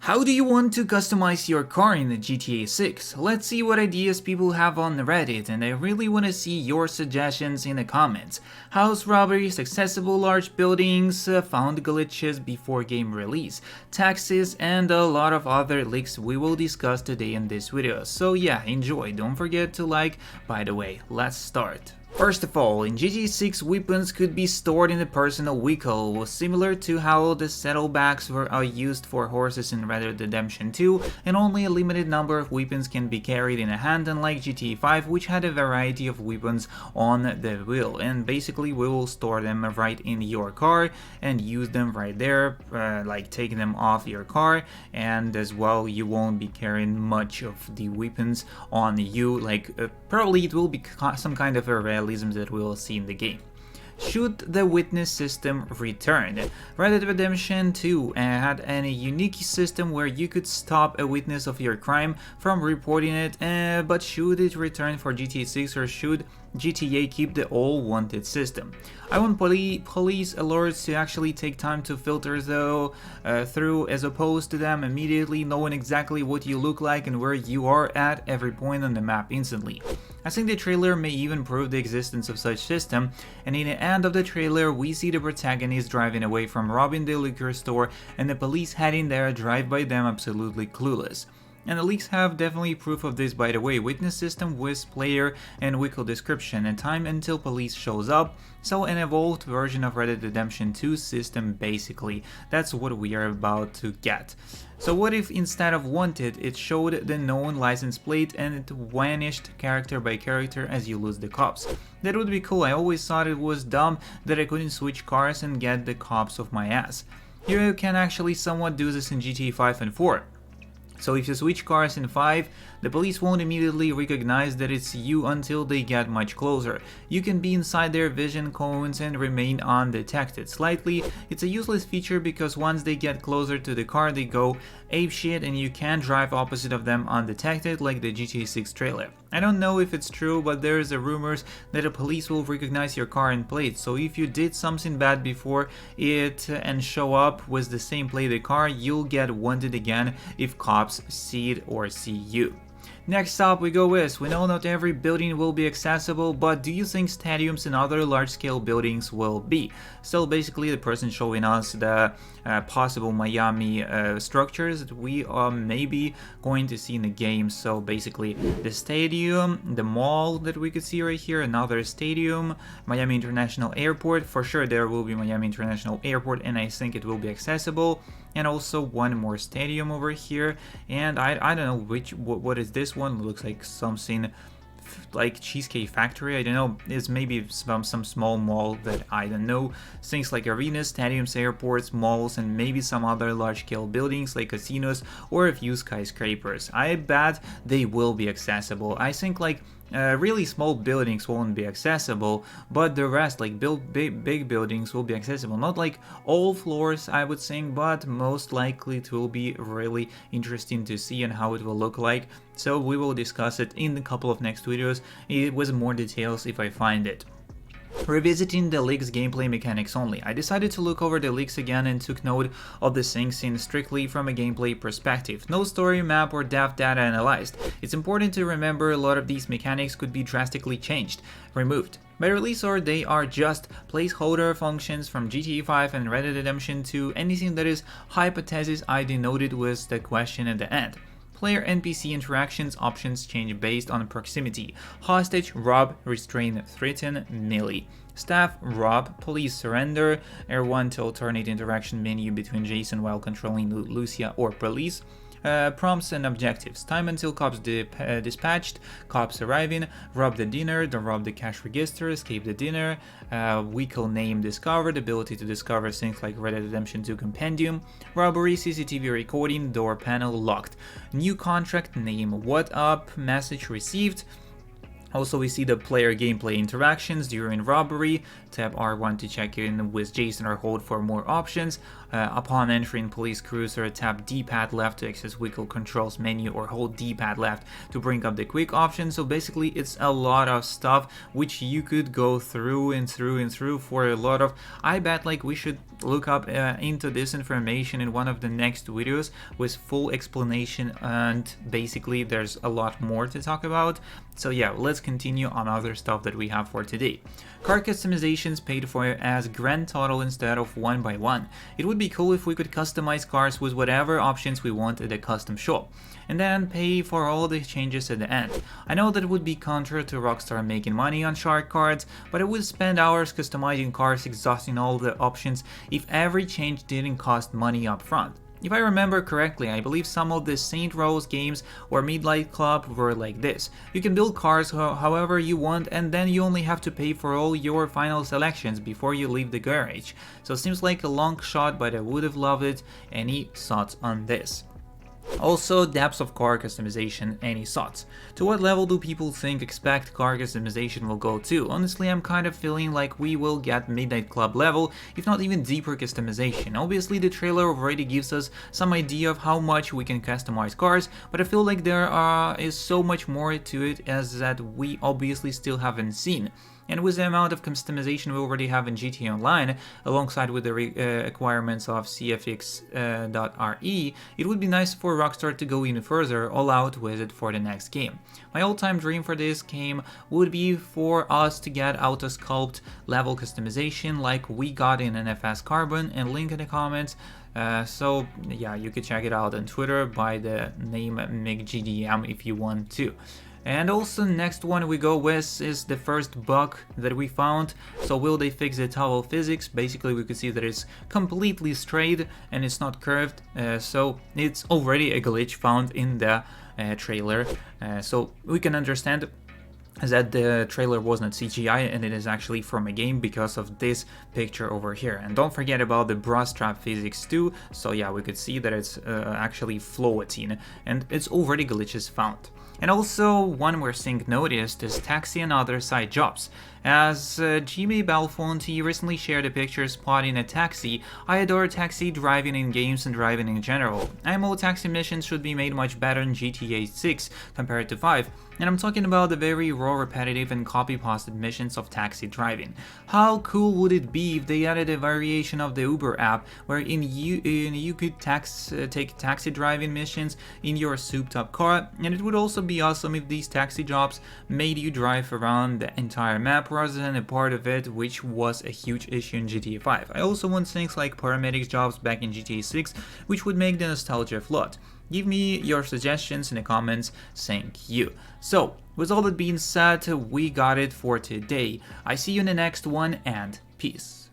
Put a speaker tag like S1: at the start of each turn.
S1: How do you want to customize your car in the GTA 6? Let's see what ideas people have on Reddit, and I really want to see your suggestions in the comments. House robberies, accessible large buildings, found glitches before game release, taxes, and a lot of other leaks we will discuss today in this video. So yeah, enjoy, don't forget to like. By the way, let's start. First of all, in GTA 6 weapons could be stored in the personal vehicle, similar to how the saddlebags are used for horses in Red Dead Redemption 2, and only a limited number of weapons can be carried in a hand, unlike GTA 5, which had a variety of weapons on the wheel, and basically we will store them right in your car and use them right there, like taking them off your car, and as well you won't be carrying much of the weapons on you, like probably it will be some kind of a realism that we will see in the game. Should the witness system return? Red Dead Redemption 2 had a unique system where you could stop a witness of your crime from reporting it, but should it return for GTA 6 or should GTA keep the all wanted system? I want police alerts to actually take time to filter through, as opposed to them immediately knowing exactly what you look like and where you are at every point on the map instantly. I think the trailer may even prove the existence of such system, and in the end of the trailer we see the protagonist driving away from robbing the liquor store and the police heading there, drive by them absolutely clueless. And the leaks have definitely proof of this, by the way. Witness system with player and vehicle description and time until police shows up, so an evolved version of Red Dead Redemption 2 system basically. That's what we are about to get. So what if instead of wanted it showed the known license plate and it vanished character by character as you lose the cops? That would be cool. I always thought it was dumb that I couldn't switch cars and get the cops off my ass. Here you can actually somewhat do this in GTA 5 and 4. So if you switch cars in 5, the police won't immediately recognize that it's you until they get much closer. You can be inside their vision cones and remain undetected. Slightly, it's a useless feature because once they get closer to the car they go apeshit and you can't drive opposite of them undetected like the GTA 6 trailer. I don't know if it's true, but there's rumors that the police will recognize your car and plate, so if you did something bad before it and show up with the same plated car, you'll get wanted again if cops see it or see you. Next up we go with, we know not every building will be accessible, but do you think stadiums and other large-scale buildings will be? Still basically the person showing us the possible Miami structures that we are maybe going to see in the game. So basically the stadium, the mall that we could see right here, another stadium, Miami International Airport, for sure there will be Miami International Airport and I think it will be accessible. And also one more stadium over here, and I don't know what is this one. It looks like something like Cheesecake Factory, I don't know, it's maybe some small mall that I don't know. Things like arenas, stadiums, airports, malls, and maybe some other large-scale buildings like casinos or a few skyscrapers. I bet they will be accessible. I think like really small buildings won't be accessible, but the rest, like big buildings, will be accessible. Not like all floors, I would think, but most likely it will be really interesting to see and how it will look like. So we will discuss it in a couple of next videos with more details if I find it. Revisiting the leaks gameplay mechanics only. I decided to look over the leaks again and took note of the things seen strictly from a gameplay perspective. No story, map, or dev data analyzed. It's important to remember a lot of these mechanics could be drastically changed, removed by release, or they are just placeholder functions from GTA 5 and Red Dead Redemption 2. Anything that is hypothesis I denoted with the question at the end. Player NPC interactions options change based on proximity. Hostage, rob, restrain, threaten, melee. Staff, rob, police, surrender. R1 to alternate interaction menu between Jason while controlling Lucia or police. Prompts and objectives. Time until cops dispatched, cops arriving, rob the dinner, don't rob the cash register, escape the dinner, vehicle name discovered, ability to discover things like Red Dead Redemption 2 Compendium, robbery, CCTV recording, door panel locked, new contract name, what up, message received, Also, we see the player gameplay interactions during robbery. Tap R1 to check in with Jason or hold for more options. Upon entering police cruiser, tap D-pad left to access vehicle controls menu or hold D-pad left to bring up the quick option. So basically it's a lot of stuff which you could go through and through and through for a lot of... I bet like we should look up into this information in one of the next videos with full explanation, and basically there's a lot more to talk about. So yeah, let's continue on other stuff that we have for today. Car customizations paid for as grand total instead of one by one. It would be cool if we could customize cars with whatever options we want at a custom shop, and then pay for all the changes at the end. I know that would be counter to Rockstar making money on shark cards, but I would spend hours customizing cars, exhausting all the options if every change didn't cost money up front. If I remember correctly, I believe some of the Saint Rose games or Midnight Club were like this. You can build cars however you want, and then you only have to pay for all your final selections before you leave the garage. So it seems like a long shot, but I would have loved it. Any thoughts on this? Also, depths of car customization, any thoughts? To what level do people expect car customization will go to? Honestly, I'm kind of feeling like we will get Midnight Club level, if not even deeper customization. Obviously, the trailer already gives us some idea of how much we can customize cars, but I feel like there is so much more to it as that we obviously still haven't seen. And with the amount of customization we already have in GTA Online, alongside with the requirements of CFX.RE, it would be nice for Rockstar to go even further, all out with it for the next game. My all-time dream for this game would be for us to get Autosculpt level customization like we got in NFS Carbon, and link in the comments. So yeah, you could check it out on Twitter by the name McGDM if you want to. And also next one we go with is the first bug that we found. So will they fix the towel physics? Basically we could see that it's completely straight and it's not curved, so it's already a glitch found in the trailer, so we can understand that the trailer was not CGI and it is actually from a game because of this picture over here. And don't forget about the bra strap physics too, so yeah, we could see that it's actually floating and it's already glitches found. And also, one more thing noticed is taxi and other side jobs. As Jimmy Belfonte recently shared a picture spotting a taxi. I adore taxi driving in games and driving in general. IMO taxi missions should be made much better in GTA 6 compared to 5, and I'm talking about the very raw, repetitive and copy-pasted missions of taxi driving. How cool would it be if they added a variation of the Uber app wherein you could take taxi driving missions in your souped-up car, and it would also be awesome if these taxi jobs made you drive around the entire map rather than a part of it, which was a huge issue in GTA 5. I also want things like paramedics jobs back in GTA 6, which would make the nostalgia flood. Give me your suggestions in the comments, thank you. So, with all that being said, we got it for today. I see you in the next one, and peace.